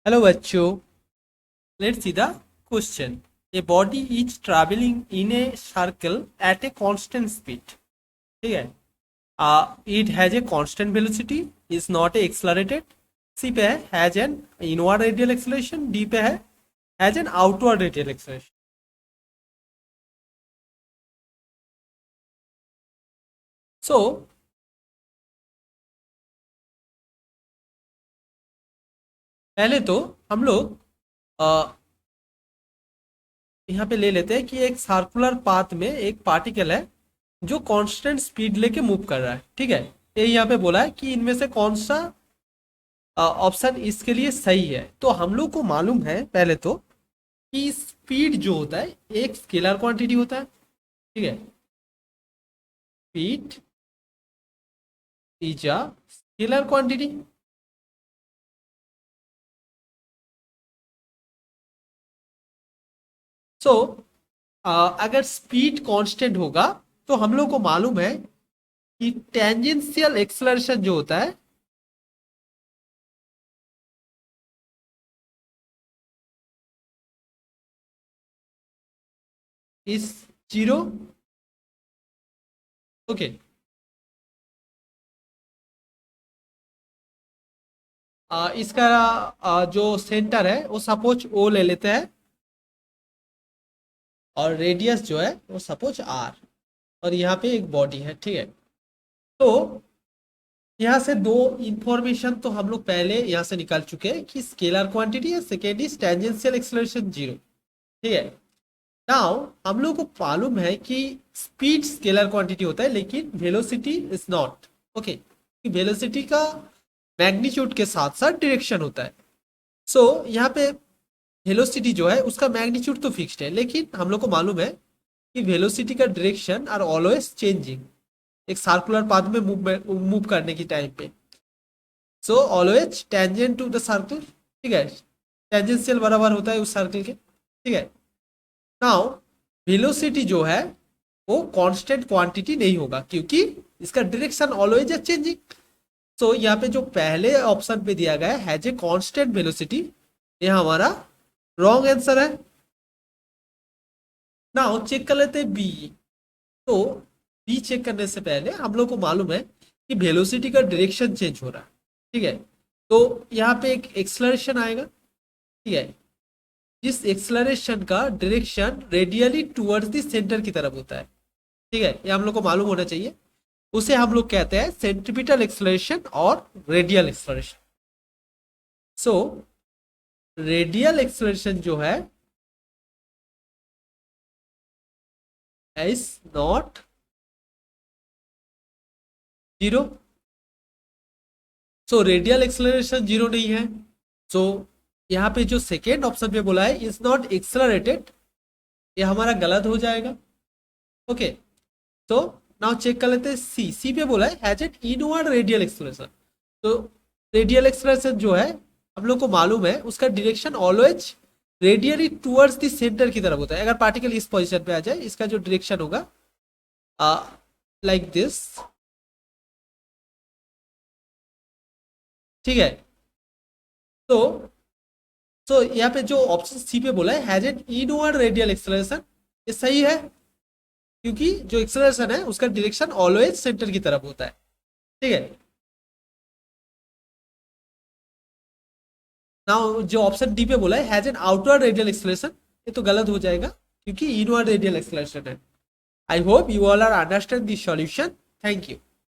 Hello बच्चों, let's see the question. A body is travelling in a circle at a constant speed. ठीक है। It has a constant velocity, is not a accelerated. C पे है has an inward radial acceleration, D पे है has an outward radial acceleration. So पहले तो हम लोग यहाँ पे ले लेते हैं कि एक सर्कुलर पाथ में एक पार्टिकल है जो कांस्टेंट स्पीड लेके मूव कर रहा है। ठीक है। ये यहाँ पे बोला है कि इनमें से कौन सा ऑप्शन इसके लिए सही है। तो हम लोग को मालूम है पहले तो कि स्पीड जो होता है एक स्केलर क्वांटिटी होता है। ठीक है। Speed is a scalar quantity. So अगर स्पीड कांस्टेंट होगा तो हम लोग को मालूम है कि टेंजेंशियल एक्सेलरेशन जो होता है इस जीरो। ओके। इसका जो सेंटर है वो सपोज ओ ले लेते हैं और रेडियस जो है वो सपोज आर, और यहाँ पे एक बॉडी है। ठीक है। तो यहाँ से दो इंफॉर्मेशन तो हम लोग पहले यहाँ से निकाल चुके हैं कि स्केलर क्वांटिटी है, second is tangential acceleration zero. ठीक है। नाउ हम लोग को मालूम है कि स्पीड स्केलर क्वांटिटी होता है लेकिन velocity is not. Okay. Velocity का मैग्नीट्यूड के साथ साथ डायरेक्शन होता है। सो यहाँ पे वेलोसिटी जो है उसका मैग्नीट्यूड तो फिक्स्ड है, लेकिन हम लोग को मालूम है कि वेलोसिटी का डायरेक्शन आर ऑलवेज चेंजिंग एक सर्कुलर पाथ में मूव करने की टाइम पे। So always tangent to the circle. ठीक है। टेंजेंशियल बराबर होता है उस सर्कल के। ठीक है। नाउ वेलोसिटी जो है वो कांस्टेंट क्वांटिटी नहीं होगा क्योंकि इसका डायरेक्शन ऑलवेज है चेंजिंग। सो यहाँ पे जो पहले ऑप्शन पे दिया गया है ए कांस्टेंट वेलोसिटी, ये हमारा रॉन्ग आंसर है। नाउ चेक कर लेते हैं बी। तो बी चेक करने से पहले हम लोग को मालूम है कि वेलोसिटी का डायरेक्शन चेंज हो रहा है। ठीक है। तो यहाँ पे एक एक्सलरेशन आएगा। ठीक है। जिस एक्सलरेशन का direction radially towards the centre की तरफ होता है। ठीक है। ये हम लोग को मालूम होना चाहिए। उसे हम लोग कहते हैं सेंट्रीपिटल एक्सलरेशन और radial acceleration. So radial acceleration जो है is not zero. So radial acceleration zero नहीं है। सो यहाँ पे जो सेकेंड ऑप्शन पे बोला है इज नॉट एक्सलरेटेड, ये हमारा गलत हो जाएगा। ओके। तो नाउ चेक कर लेते हैं सी। सी पे बोला है has an inward radial acceleration. तो रेडियल एक्सलरेशन जो है हम लोग को मालूम है उसका direction always radially towards the centre की तरफ होता है। अगर पार्टिकल इस पोजीशन पे आ जाए इसका जो डायरेक्शन होगा लाइक दिस। ठीक है। तो यहाँ पे जो ऑप्शन सी पे बोला है has an inward radial acceleration, ये सही है क्योंकि जो एक्सेलरेशन है उसका डायरेक्शन ऑलवेज सेंटर की तरफ होता है। ठीक है। नाउ जो ऑप्शन डी पे बोला है has an outward radial acceleration, ये तो गलत हो जाएगा क्योंकि इनवर्ड रेडियल एक्सेलरेशन है। I hope you all are understand this solution. Thank you.